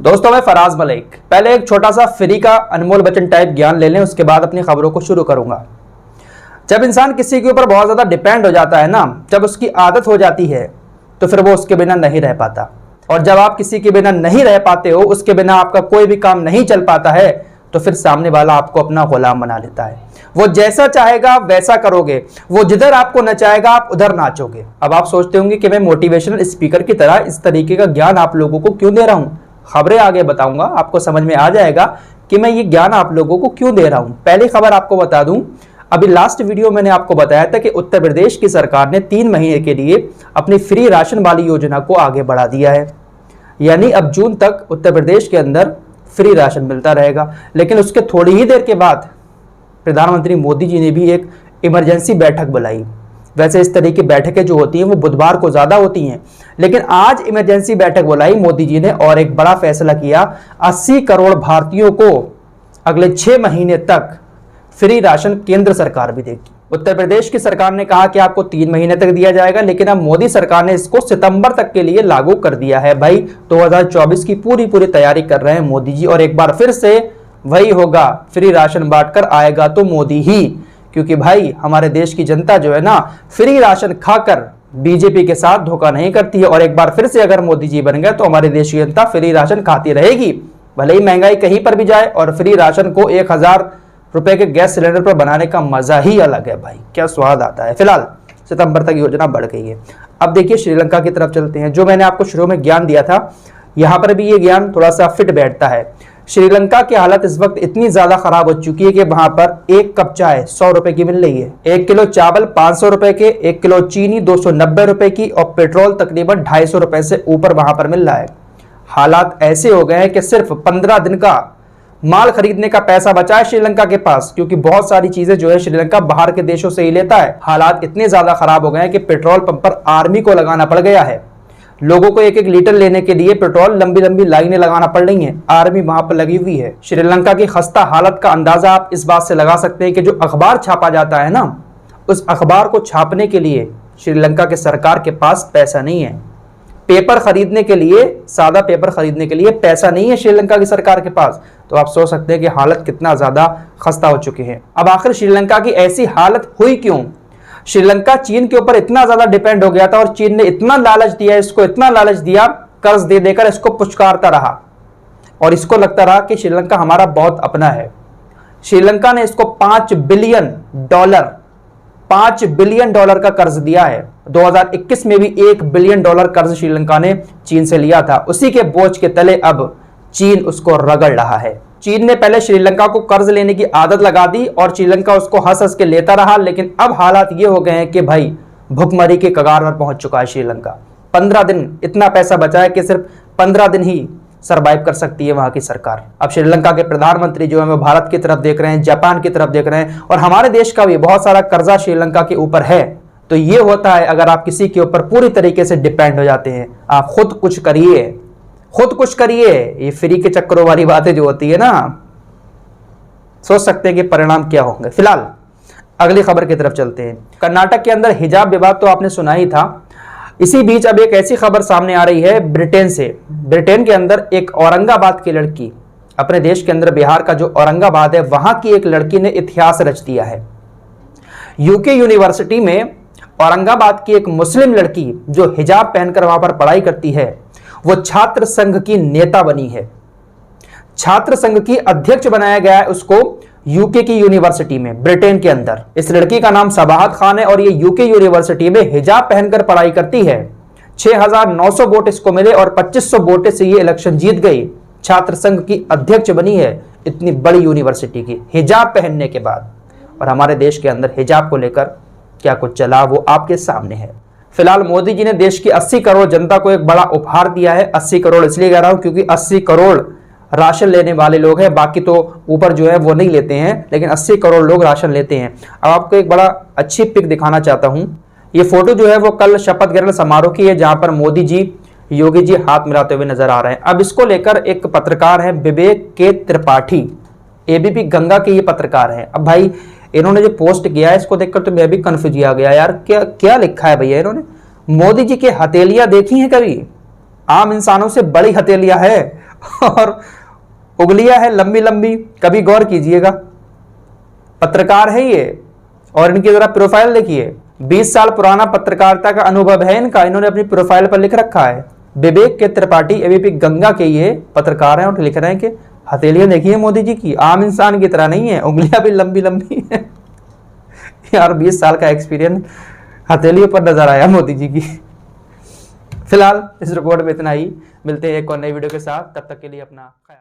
दोस्तों मैं फराज मलिक। पहले एक छोटा सा फ्री का अनमोल बचन टाइप ज्ञान ले लें, उसके बाद अपनी खबरों को शुरू करूंगा। जब इंसान किसी के ऊपर बहुत ज़्यादा डिपेंड हो जाता है ना, जब उसकी आदत हो जाती है तो फिर वो उसके बिना नहीं रह पाता। और जब आप किसी के बिना नहीं रह पाते हो, उसके बिना आपका कोई भी काम नहीं चल पाता है, तो फिर सामने वाला आपको अपना गुलाम बना लेता है। वो जैसा चाहेगा वैसा करोगे, वो जिधर आपको नचाएगा आप उधर नाचोगे। अब आप सोचते होंगे कि मैं मोटिवेशनल स्पीकर की तरह इस तरीके का ज्ञान आप लोगों को क्यों दे रहा हूं। खबरें आगे बताऊंगा, आपको समझ में आ जाएगा कि मैं ये ज्ञान आप लोगों को क्यों दे रहा हूं। पहली खबर आपको बता दूं, अभी लास्ट वीडियो मैंने आपको बताया था कि उत्तर प्रदेश की सरकार ने 3 महीने के लिए अपनी फ्री राशन वाली योजना को आगे बढ़ा दिया है। यानी अब जून तक उत्तर प्रदेश के अंदर फ्री राशन मिलता रहेगा। लेकिन उसके थोड़ी ही देर के बाद प्रधानमंत्री मोदी जी ने भी एक इमरजेंसी बैठक बुलाई। वैसे इस तरह की बैठकें जो होती हैं वो बुधवार को ज़्यादा होती हैं, लेकिन आज इमरजेंसी बैठक बुलाई मोदी जी ने और एक बड़ा फैसला किया। 80 करोड़ भारतीयों को अगले 6 महीने तक फ्री राशन केंद्र सरकार भी देगी। उत्तर प्रदेश की सरकार ने कहा कि आपको 3 महीने तक दिया जाएगा, लेकिन अब मोदी सरकार ने इसको सितंबर तक के लिए लागू कर दिया है। भाई 2024 की पूरी तैयारी कर रहे हैं मोदी जी। और एक बार फिर से वही होगा, फ्री राशन बांटकर आएगा तो मोदी ही। क्योंकि भाई हमारे देश की जनता जो है ना, फ्री राशन खाकर बीजेपी के साथ धोखा नहीं करती है। और एक बार फिर से अगर मोदी जी बन गए तो हमारे देश की जनता फ्री राशन खाती रहेगी, भले ही महंगाई कहीं पर भी जाए। और फ्री राशन को 1000 रुपए के गैस सिलेंडर पर बनाने का मजा ही अलग है भाई, क्या स्वाद आता है। फिलहाल सितंबर तक योजना बढ़ गई है। अब देखिए श्रीलंका की तरफ चलते हैं। जो मैंने आपको शुरू में ज्ञान दिया था, यहां पर भी ये ज्ञान थोड़ा सा फिट बैठता है। श्रीलंका की हालत इस वक्त इतनी ज्यादा खराब हो चुकी है कि वहां पर एक कप चाय 100 रुपए की मिल रही है, 1 किलो चावल 500 रुपए के, 1 किलो चीनी 290 रुपए की, और पेट्रोल तकरीबन 250 रुपए से ऊपर वहां पर मिल रहा है। हालात ऐसे हो गए हैं कि सिर्फ 15 दिन का माल खरीदने का पैसा बचा है श्रीलंका के पास, क्योंकि बहुत सारी चीजें जो है श्रीलंका बाहर के देशों से ही लेता है। हालात इतने ज्यादा खराब हो गए हैं कि पेट्रोल पंप पर आर्मी को लगाना पड़ गया है। लोगों को 1-1 लीटर लेने के लिए पेट्रोल लंबी लाइनें लगाना पड़ रही हैं। आर्मी वहां पर लगी हुई है। श्रीलंका की खस्ता हालत का अंदाजा आप इस बात से लगा सकते हैं कि जो अखबार छापा जाता है ना, उस अखबार को छापने के लिए श्रीलंका के सरकार के पास पैसा नहीं है। पेपर खरीदने के लिए, सादा पेपर खरीदने के लिए पैसा नहीं है श्रीलंका की सरकार के पास। तो आप सोच सकते हैं कि हालत कितना ज्यादा खस्ता हो चुकी है। अब आखिर श्रीलंका की ऐसी हालत हुई क्यों? श्रीलंका चीन के ऊपर इतना ज्यादा डिपेंड हो गया था, और चीन ने इतना लालच दिया, इसको इतना लालच दिया, कर्ज दे देकर इसको पुचकारता रहा, और इसको लगता रहा कि श्रीलंका हमारा बहुत अपना है। श्रीलंका ने इसको $5 बिलियन का कर्ज दिया है। 2021 में भी $1 बिलियन कर्ज श्रीलंका ने चीन से लिया था। उसी के बोझ के तले अब चीन उसको रगड़ रहा है। चीन ने पहले श्रीलंका को कर्ज लेने की आदत लगा दी और श्रीलंका उसको हंस हंस के लेता रहा, लेकिन अब हालात ये हो गए हैं कि भाई भुखमरी के कगार पर पहुंच चुका है श्रीलंका। 15 दिन इतना पैसा बचा है कि सिर्फ 15 दिन ही सरवाइव कर सकती है वहां की सरकार। अब श्रीलंका के प्रधानमंत्री जो है वो भारत की तरफ देख रहे हैं, जापान की तरफ देख रहे हैं, और हमारे देश का भी बहुत सारा कर्जा श्रीलंका के ऊपर है। तो ये होता है अगर आप किसी के ऊपर पूरी तरीके से डिपेंड हो जाते हैं। आप खुद कुछ करिए। ये फ्री के चक्करों वाली बातें जो होती है ना, सोच सकते हैं कि परिणाम क्या होंगे। फिलहाल अगली खबर की तरफ चलते हैं। कर्नाटक के अंदर हिजाब विवाद तो आपने सुना ही था। इसी बीच अब एक ऐसी खबर सामने आ रही है ब्रिटेन से। ब्रिटेन के अंदर एक औरंगाबाद की लड़की, अपने देश के अंदर बिहार का जो औरंगाबाद है, वहां की एक लड़की ने इतिहास रच दिया है। यूके यूनिवर्सिटी में औरंगाबाद की एक मुस्लिम लड़की जो हिजाब पहनकर वहां पर पढ़ाई करती है, वो छात्र संघ की नेता बनी है। छात्र संघ की अध्यक्ष बनाया गया है उसको यूके की यूनिवर्सिटी में, ब्रिटेन के अंदर। इस लड़की का नाम सबाहत खान है और ये यूके यूनिवर्सिटी में हिजाब पहनकर पढ़ाई करती है। 6900 वोट इसको मिले और 2500 वोट से ये इलेक्शन जीत गई। छात्र संघ की अध्यक्ष बनी है इतनी बड़ी यूनिवर्सिटी की, हिजाब पहनने के बाद। और हमारे देश के अंदर हिजाब को लेकर क्या कुछ चला वो आपके सामने है। फिलहाल मोदी जी ने देश की 80 करोड़ जनता को एक बड़ा उपहार दिया है। 80 करोड़ इसलिए कह रहा हूं क्योंकि 80 करोड़ राशन लेने वाले लोग हैं, बाकी तो ऊपर जो है वो नहीं लेते हैं, लेकिन 80 करोड़ लोग राशन लेते हैं। अब आपको एक बड़ा अच्छी पिक दिखाना चाहता हूं। ये फोटो जो है वो कल शपथ ग्रहण समारोह की है, जहां पर मोदी जी योगी जी हाथ मिलाते हुए नजर आ रहे हैं। अब इसको लेकर एक पत्रकार है विवेक के त्रिपाठी, एबीपी गंगा के ये पत्रकार हैं। अब भाई इन्होंने जो पोस्ट किया है इसको देखकर तो मैं भी कंफ्यूज आ गया यार, क्या क्या लिखा है भैया इन्होंने। मोदी जी की हथेलियां देखी हैं कभी? आम इंसानों से बड़ी हथेलियां है और उंगलियां हैं लंबी लंबी, कभी गौर कीजिएगा। पत्रकार है ये, और इनकी जरा प्रोफाइल देखिए, 20 साल पुराना पत्रकारिता का अनुभव है इनका। इन्होंने अपनी प्रोफाइल पर लिख रखा है विवेक के त्रिपाठी एबीपी गंगा के ये पत्रकार हैं, और लिख रहे हैं कि हथेलियां देखिए मोदी जी की, आम इंसान की तरह नहीं है, उंगलियां भी लंबी लंबी है। यार 20 साल का एक्सपीरियंस हथेलियों पर नजर आया मोदी जी की। फिलहाल इस रिपोर्ट में इतना ही, मिलते हैं एक और नई वीडियो के साथ, तब तक के लिए अपना ख्याल।